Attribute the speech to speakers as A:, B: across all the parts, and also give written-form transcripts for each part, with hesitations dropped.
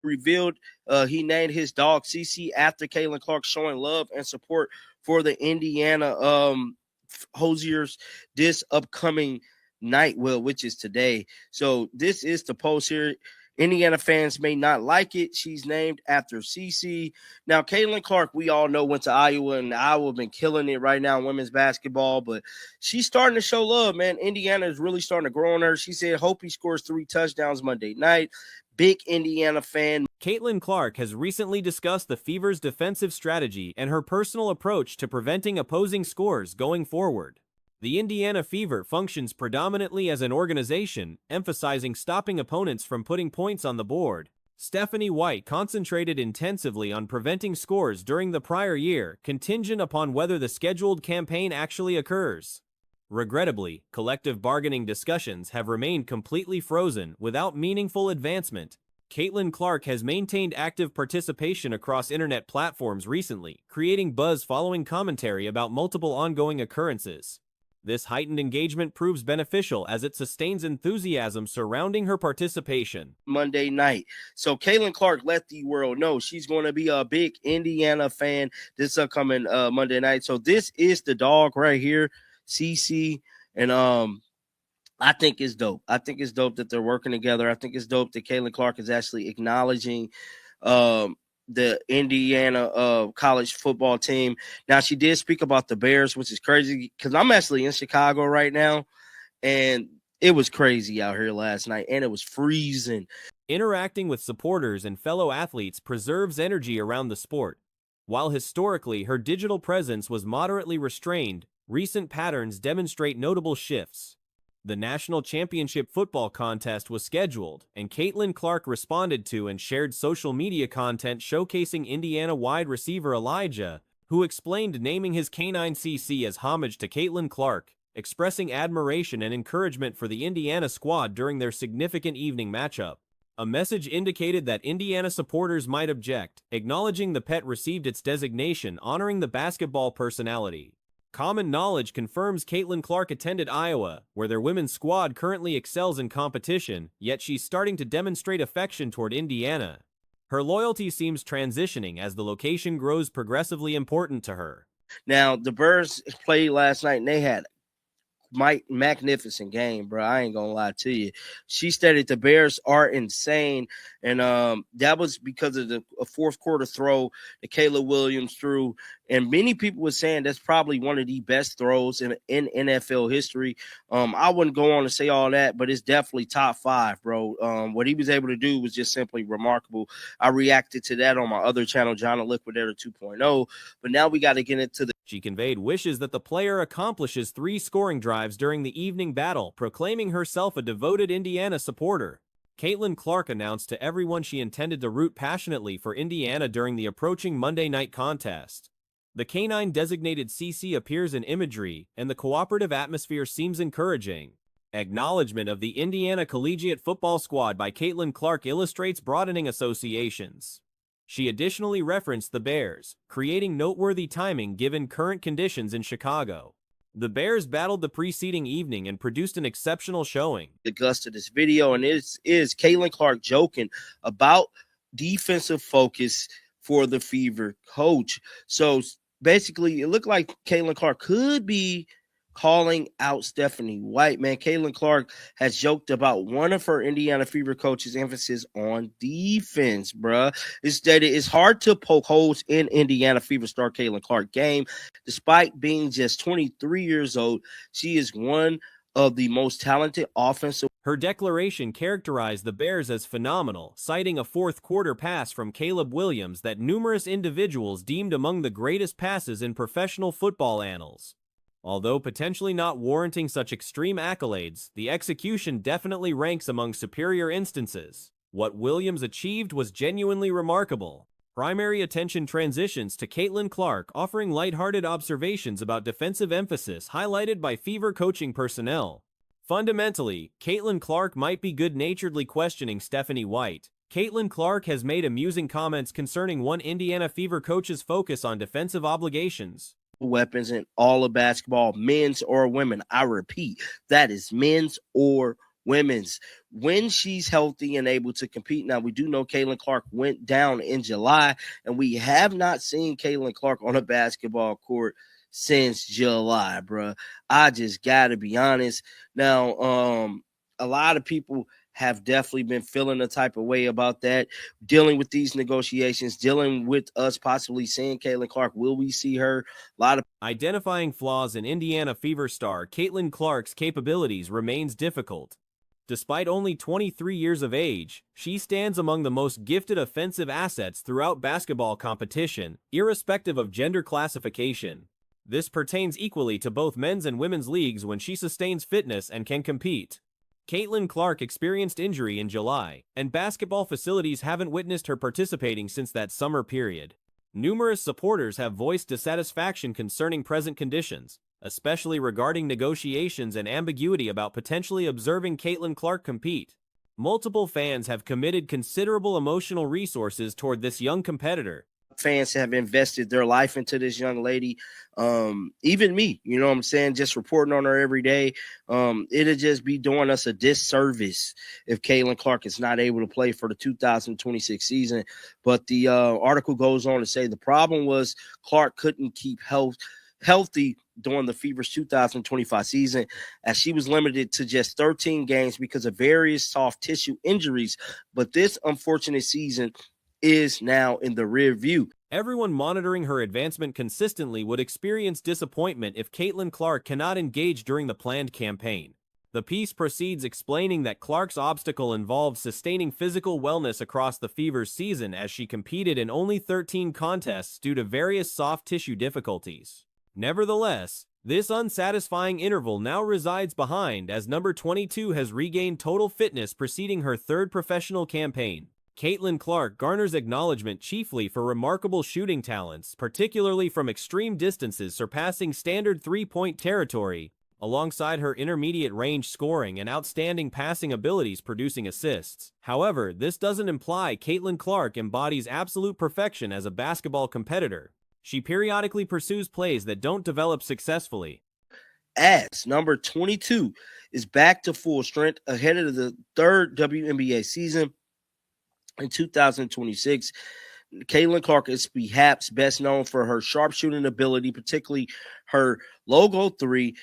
A: revealed he named his dog CC after Caitlin Clark, showing love and support for the Indiana Hoosiers this upcoming night, which is today. So this is the post here. Indiana fans may not like it. She's named after CC. Now, Caitlin Clark, we all know, went to Iowa, and Iowa been killing it right now in women's basketball, but she's starting to show love, man. Indiana is really starting to grow on her. She said, hope he scores 3 touchdowns Monday night. Big Indiana fan.
B: Caitlin Clark has recently discussed the Fever's defensive strategy and her personal approach to preventing opposing scores going forward. The Indiana Fever functions predominantly as an organization, emphasizing stopping opponents from putting points on the board. Stephanie White concentrated intensively on preventing scores during the prior year, contingent upon whether the scheduled campaign actually occurs. Regrettably, collective bargaining discussions have remained completely frozen without meaningful advancement. Caitlin Clark has maintained active participation across internet platforms recently, creating buzz following commentary about multiple ongoing occurrences. This heightened engagement proves beneficial as it sustains enthusiasm surrounding her participation.
A: Monday night. So Caitlin Clark let the world know she's going to be a big Indiana fan this upcoming Monday night. So this is the dog right here, CC, and I think it's dope. I think it's dope that they're working together. I think it's dope that Caitlin Clark is actually acknowledging the Indiana college football team. Now, she did speak about the Bears, which is crazy because I'm actually in Chicago right now, and it was crazy out here last night, and it was freezing.
B: Interacting with supporters and fellow athletes preserves energy around the sport. While historically her digital presence was moderately restrained, recent patterns demonstrate notable shifts. The national championship football contest was scheduled, and Caitlin Clark responded to and shared social media content showcasing Indiana wide receiver Elijah, who explained naming his canine CC as homage to Caitlin Clark, expressing admiration and encouragement for the Indiana squad during their significant evening matchup. A message indicated that Indiana supporters might object, acknowledging the pet received its designation honoring the basketball personality. Common knowledge confirms Caitlin Clark attended Iowa, where their women's squad currently excels in competition, yet she's starting to demonstrate affection toward Indiana. Her loyalty seems transitioning as the location grows progressively important to her.
A: Now, the Bears played last night, and they had magnificent game, bro. I ain't gonna lie to you. She stated the Bears are insane, and that was because of the fourth quarter throw that Caleb Williams threw. And many people were saying that's probably one of the best throws in NFL history. I wouldn't go on to say all that, but it's definitely top 5, bro. What he was able to do was just simply remarkable. I reacted to that on my other channel, John the Liquidator 2.0. But now we got to get into the.
B: She conveyed wishes that the player accomplishes 3 scoring drives during the evening battle, proclaiming herself a devoted Indiana supporter. Caitlin Clark announced to everyone she intended to root passionately for Indiana during the approaching Monday night contest. The canine-designated CC appears in imagery, and the cooperative atmosphere seems encouraging. Acknowledgement of the Indiana Collegiate Football Squad by Caitlin Clark illustrates broadening associations. She additionally referenced the Bears, creating noteworthy timing given current conditions in Chicago. The Bears battled the preceding evening and produced an exceptional showing.
A: The gust of this video, and it is Caitlin Clark joking about defensive focus for the Fever coach. So basically, it looked like Caitlin Clark could be calling out Stephanie White. Man, Caitlin Clark has joked about one of her Indiana Fever coaches' emphasis on defense, bruh. It's stated it's hard to poke holes in Indiana Fever star Caitlin Clark game. Despite being just 23 years old, she is one of the most talented offensive.
B: Her declaration characterized the Bears as phenomenal, citing a fourth-quarter pass from Caleb Williams that numerous individuals deemed among the greatest passes in professional football annals. Although potentially not warranting such extreme accolades, the execution definitely ranks among superior instances. What Williams achieved was genuinely remarkable. Primary attention transitions to Caitlin Clark, offering lighthearted observations about defensive emphasis highlighted by Fever coaching personnel. Fundamentally, Caitlin Clark might be good-naturedly questioning Stephanie White. Caitlin Clark has made amusing comments concerning one Indiana Fever coach's focus on defensive obligations.
A: Weapons in all of basketball, men's or women. I repeat, that is men's or women's, when she's healthy and able to compete. Now, we do know Caitlin Clark went down in July, and we have not seen Caitlin Clark on a basketball court since July, bro. I just got to be honest. Now, a lot of people have definitely been feeling a type of way about that, dealing with these negotiations, dealing with us possibly seeing Caitlin Clark. Will we see her? A lot of
B: Identifying flaws in Indiana Fever star Caitlin Clark's capabilities remains difficult. Despite only 23 years of age, she stands among the most gifted offensive assets throughout basketball competition, irrespective of gender classification. This pertains equally to both men's and women's leagues when she sustains fitness and can compete. Caitlin Clark experienced injury in July, and basketball facilities haven't witnessed her participating since that summer period. Numerous supporters have voiced dissatisfaction concerning present conditions, especially regarding negotiations and ambiguity about potentially observing Caitlin Clark compete. Multiple fans have committed considerable emotional resources toward this young competitor.
A: fans have invested their life into this young lady. Even me, you know what I'm saying, just reporting on her every day. It'll just be doing us a disservice if Caitlin Clark is not able to play for the 2026 season. But the article goes on to say the problem was Clark couldn't keep healthy during the Fever's 2025 season, as she was limited to just 13 games because of various soft tissue injuries. But this unfortunate season is now in the rear view.
B: Everyone monitoring her advancement consistently would experience disappointment if Caitlin Clark cannot engage during the planned campaign. The piece proceeds explaining that Clark's obstacle involved sustaining physical wellness across the Fever's season, as she competed in only 13 contests due to various soft tissue difficulties. Nevertheless, this unsatisfying interval now resides behind, as number 22 has regained total fitness preceding her third professional campaign. Caitlin Clark garners acknowledgement chiefly for remarkable shooting talents, particularly from extreme distances surpassing standard three-point territory, alongside her intermediate range scoring and outstanding passing abilities producing assists. However, this doesn't imply Caitlin Clark embodies absolute perfection as a basketball competitor. She periodically pursues plays that don't develop successfully.
A: As number 22 is back to full strength ahead of the third WNBA season in 2026, Caitlin Clark is perhaps best known for her sharpshooting ability, particularly her logo three,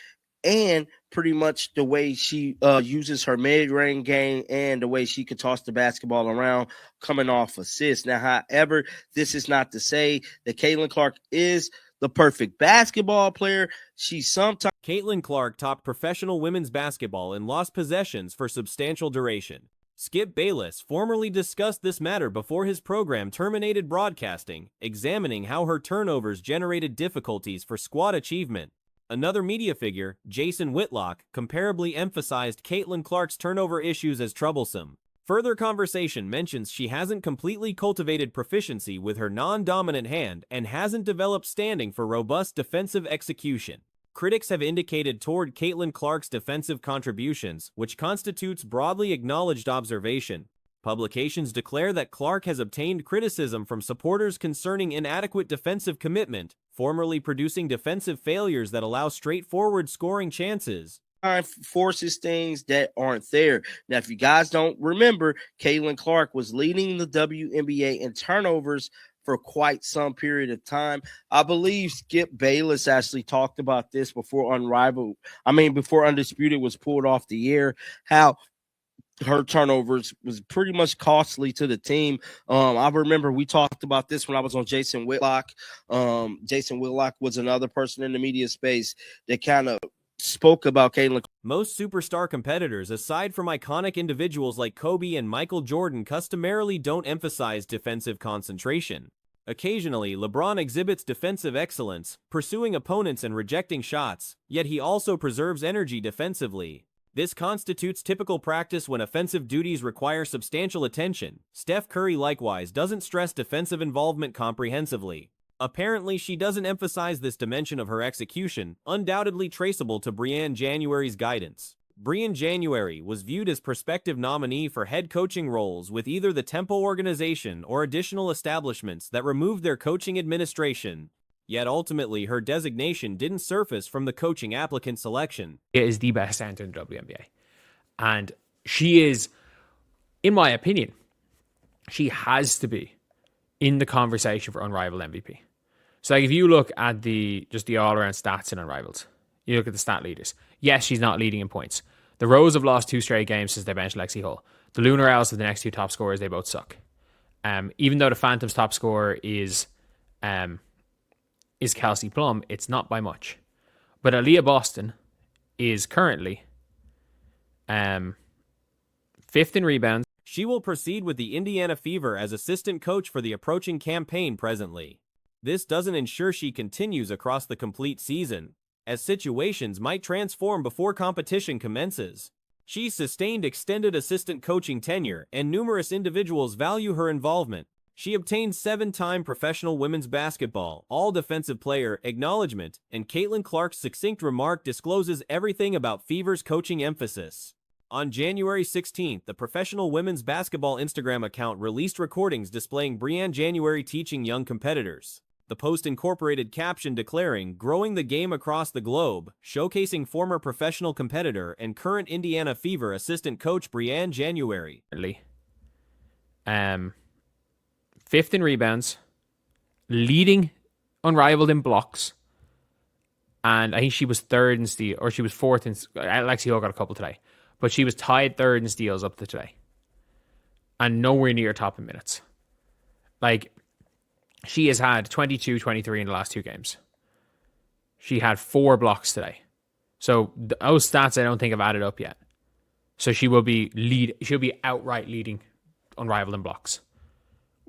A: and pretty much the way she uses her mid-range game and the way she can toss the basketball around coming off assists. Now, however, this is not to say that Caitlin Clark is the perfect basketball player.
B: Caitlin Clark topped professional women's basketball in lost possessions for substantial duration. Skip Bayless formerly discussed this matter before his program terminated broadcasting, examining how her turnovers generated difficulties for squad achievement. Another media figure, Jason Whitlock, comparably emphasized Caitlin Clark's turnover issues as troublesome. Further conversation mentions she hasn't completely cultivated proficiency with her non-dominant hand and hasn't developed standing for robust defensive execution. Critics have indicated toward Caitlin Clark's defensive contributions, which constitutes broadly acknowledged observation. Publications declare that Clark has obtained criticism from supporters concerning inadequate defensive commitment, formerly producing defensive failures that allow straightforward scoring chances.
A: Forces things that aren't there. Now, if you guys don't remember, Caitlin Clark was leading the WNBA in turnovers for quite some period of time. I believe Skip Bayless actually talked about this before before Undisputed was pulled off the air, how her turnovers was pretty much costly to the team. I remember we talked about this when I was on Jason Whitlock. Jason Whitlock was another person in the media space that kind of spoke about Caitlin.
B: Most superstar competitors, aside from iconic individuals like Kobe and Michael Jordan, customarily don't emphasize defensive concentration. Occasionally, LeBron exhibits defensive excellence, pursuing opponents and rejecting shots, yet he also preserves energy defensively. This constitutes typical practice when offensive duties require substantial attention. Steph Curry likewise doesn't stress defensive involvement comprehensively. Apparently, she doesn't emphasize this dimension of her execution, undoubtedly traceable to Briann January's guidance. Briann January was viewed as prospective nominee for head coaching roles with either the Tempo organization or additional establishments that removed their coaching administration. Yet ultimately, her designation didn't surface from the coaching applicant selection.
C: It is the best center in the WNBA. And she is, in my opinion, she has to be in the conversation for Unrivaled MVP. So like if you look at the all-around stats in Unrivaled, you look at the stat leaders. Yes, she's not leading in points. The Rose have lost 2 straight games since they benched Lexi Hull. The Lunar Owls are the next 2 top scorers. They both suck. Even though the Phantom's top scorer is Kelsey Plum, it's not by much. But Aaliyah Boston is currently 5th in rebounds.
B: She will proceed with the Indiana Fever as assistant coach for the approaching campaign presently. This doesn't ensure she continues across the complete season, as situations might transform before competition commences. She sustained extended assistant coaching tenure, and numerous individuals value her involvement. She obtained 7-time professional women's basketball all-defensive player acknowledgement, and Caitlin Clark's succinct remark discloses everything about Fever's coaching emphasis. On January 16th, the professional women's basketball Instagram account released recordings displaying Brianne January teaching young competitors. The post incorporated caption declaring, "Growing the game across the globe," showcasing former professional competitor and current Indiana Fever assistant coach Brianne January.
C: 5th in rebounds, leading Unrivaled in blocks, and I think she was 3rd in steal, or she was 4th in. Lexi Hull got a couple today, but she was tied 3rd in steals up to today, and nowhere near top in minutes. Like, she has had 22, 23 in the last 2 games. She had 4 blocks today. So those stats I don't think have added up yet. So she'll be outright leading Unrivaled in blocks.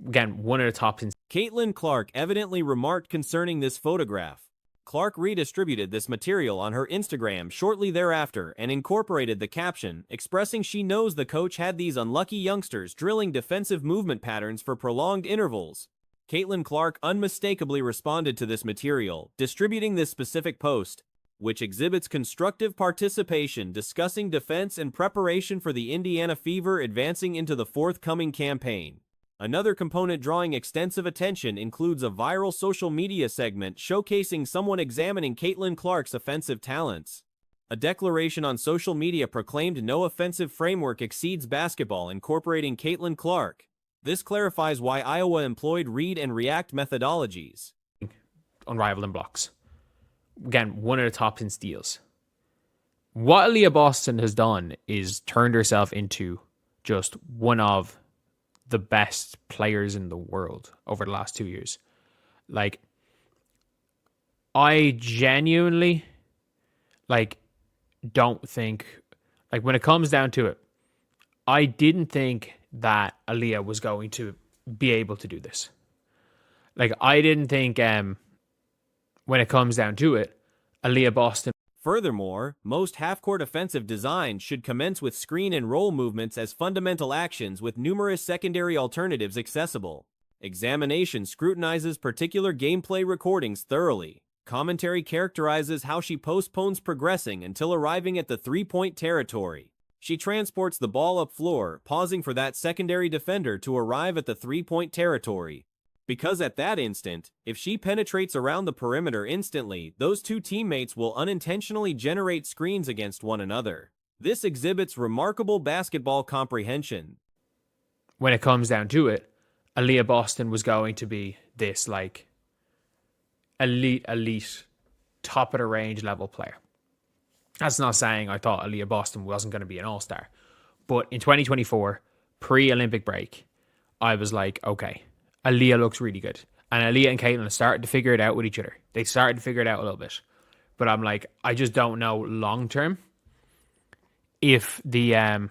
C: Again, one of the tops in.
B: Caitlin Clark evidently remarked concerning this photograph. Clark redistributed this material on her Instagram shortly thereafter and incorporated the caption, expressing she knows the coach had these unlucky youngsters drilling defensive movement patterns for prolonged intervals. Caitlin Clark unmistakably responded to this material, distributing this specific post, which exhibits constructive participation discussing defense and preparation for the Indiana Fever advancing into the forthcoming campaign. Another component drawing extensive attention includes a viral social media segment showcasing someone examining Caitlin Clark's offensive talents. A declaration on social media proclaimed no offensive framework exceeds basketball, incorporating Caitlin Clark. This clarifies why Iowa employed read and react methodologies.
C: Unrivaled in blocks. Again, one of the tops in steals. What Aaliyah Boston has done is turned herself into just one of the best players in the world over the last 2 years. Like, I genuinely, don't think, when it comes down to it, I didn't think that Aaliyah was going to be able to do this. I didn't think, when it comes down to it, Aaliyah Boston.
B: Furthermore, most half-court offensive designs should commence with screen and roll movements as fundamental actions with numerous secondary alternatives accessible. Examination scrutinizes particular gameplay recordings thoroughly. Commentary characterizes how she postpones progressing until arriving at the 3-point territory. She transports the ball up floor, pausing for that secondary defender to arrive at the 3-point territory. Because at that instant, if she penetrates around the perimeter instantly, those 2 teammates will unintentionally generate screens against one another. This exhibits remarkable basketball comprehension.
C: When it comes down to it, Aaliyah Boston was going to be this, elite, top of the range level player. That's not saying I thought Aaliyah Boston wasn't going to be an all-star. But in 2024, pre-Olympic break, I was like, okay, Aaliyah looks really good. And Aaliyah and Caitlin started to figure it out with each other. They started to figure it out a little bit. But I'm like, I just don't know long-term if the,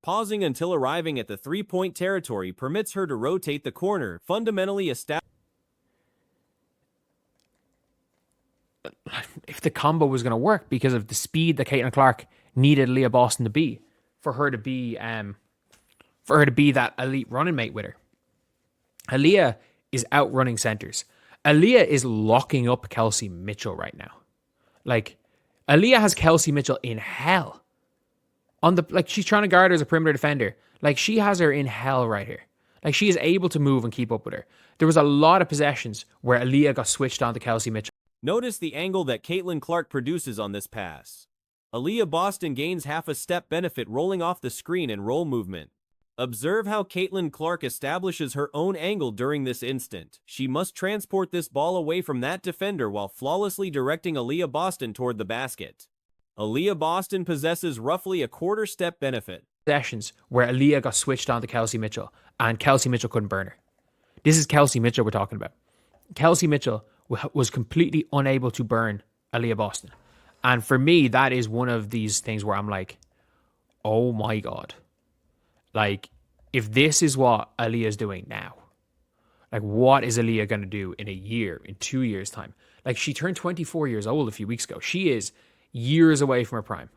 B: Pausing until arriving at the 3-point territory permits her to rotate the corner, fundamentally establishing.
C: If the combo was going to work because of the speed that Caitlin Clark needed Aaliyah Boston to be, for her to be that elite running mate with her. Aaliyah is outrunning centers. Aaliyah is locking up Kelsey Mitchell right now. Aaliyah has Kelsey Mitchell in hell. She's trying to guard her as a perimeter defender. She has her in hell right here. She is able to move and keep up with her. There was a lot of possessions where Aaliyah got switched on to Kelsey Mitchell.
B: Notice the angle that Caitlin Clark produces on this pass. Aaliyah Boston gains half a step benefit rolling off the screen and roll movement. Observe how Caitlin Clark establishes her own angle during this instant. She must transport this ball away from that defender while flawlessly directing Aaliyah Boston toward the basket. Aaliyah Boston possesses roughly a quarter step benefit.
C: Sessions where Aaliyah got switched on to Kelsey Mitchell and Kelsey Mitchell couldn't burn her. This is Kelsey Mitchell we're talking about. Kelsey Mitchell was completely unable to burn Aaliyah Boston. And for me, that is one of these things where I'm like, oh my God. Like, if this is what Aaliyah is doing now, like, what is Aaliyah going to do in a year, in 2 years' time? Like, she turned 24 years old a few weeks ago. She is years away from her prime.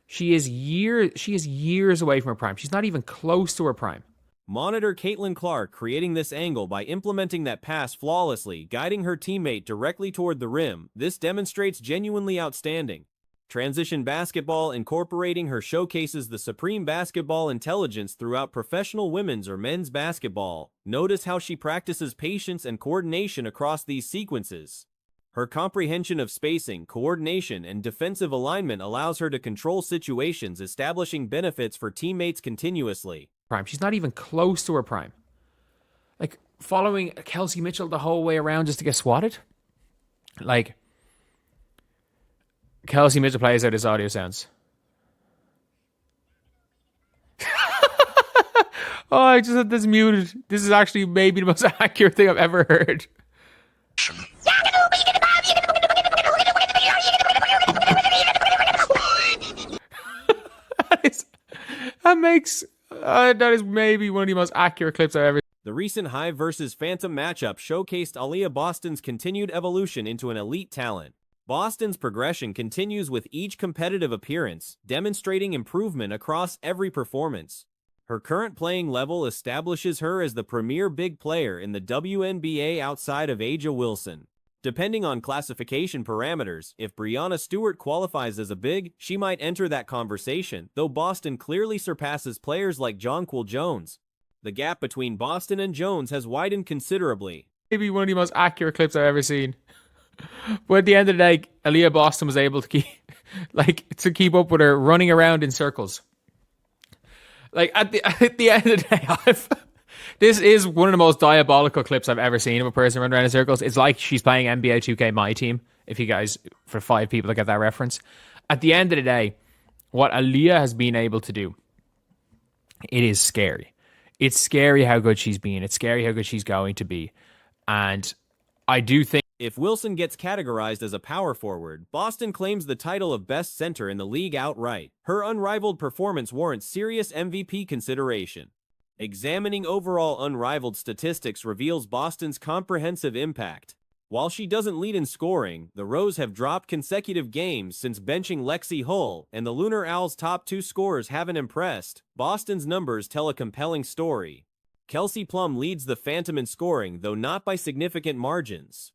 C: She is years away from her prime. She's not even close to her prime.
B: Monitor Caitlin Clark creating this angle by implementing that pass flawlessly, guiding her teammate directly toward the rim. This demonstrates genuinely outstanding. Transition basketball incorporating her showcases the supreme basketball intelligence throughout professional women's or men's basketball. Notice how she practices patience and coordination across these sequences. Her comprehension of spacing, coordination, and defensive alignment allows her to control situations, establishing benefits for teammates continuously.
C: Prime. She's not even close to her prime. Like, following Kelsey Mitchell the whole way around just to get swatted. Like, Kelsey Mitchell plays how this audio sounds. Oh, I just had this muted. This is actually maybe the most accurate thing I've ever heard. That is maybe one of the most accurate clips I've ever seen.
B: The recent Hive vs. Phantom matchup showcased Aaliyah Boston's continued evolution into an elite talent. Boston's progression continues with each competitive appearance, demonstrating improvement across every performance. Her current playing level establishes her as the premier big player in the WNBA outside of A'ja Wilson. Depending on classification parameters, if Breanna Stewart qualifies as a big, she might enter that conversation, though Boston clearly surpasses players like Jonquel Jones. The gap between Boston and Jones has widened considerably.
C: Maybe one of the most accurate clips I've ever seen. But at the end of the day, Aaliyah Boston was able to keep up with her running around in circles. Like, at the end of the day, this is one of the most diabolical clips I've ever seen of a person running around in circles. It's like she's playing NBA 2K My Team, if you guys, for 5 people that get that reference. At the end of the day, what Aaliyah has been able to do, it is scary. It's scary how good she's been. It's scary how good she's going to be. And I do think
B: if Wilson gets categorized as a power forward, Boston claims the title of best center in the league outright. Her unrivaled performance warrants serious MVP consideration. Examining overall unrivaled statistics reveals Boston's comprehensive impact. While she doesn't lead in scoring, the Rose have dropped consecutive games since benching Lexi Hull, and the Lunar Owls' top 2 scorers haven't impressed. Boston's numbers tell a compelling story. Kelsey Plum leads the Phantom in scoring, though not by significant margins.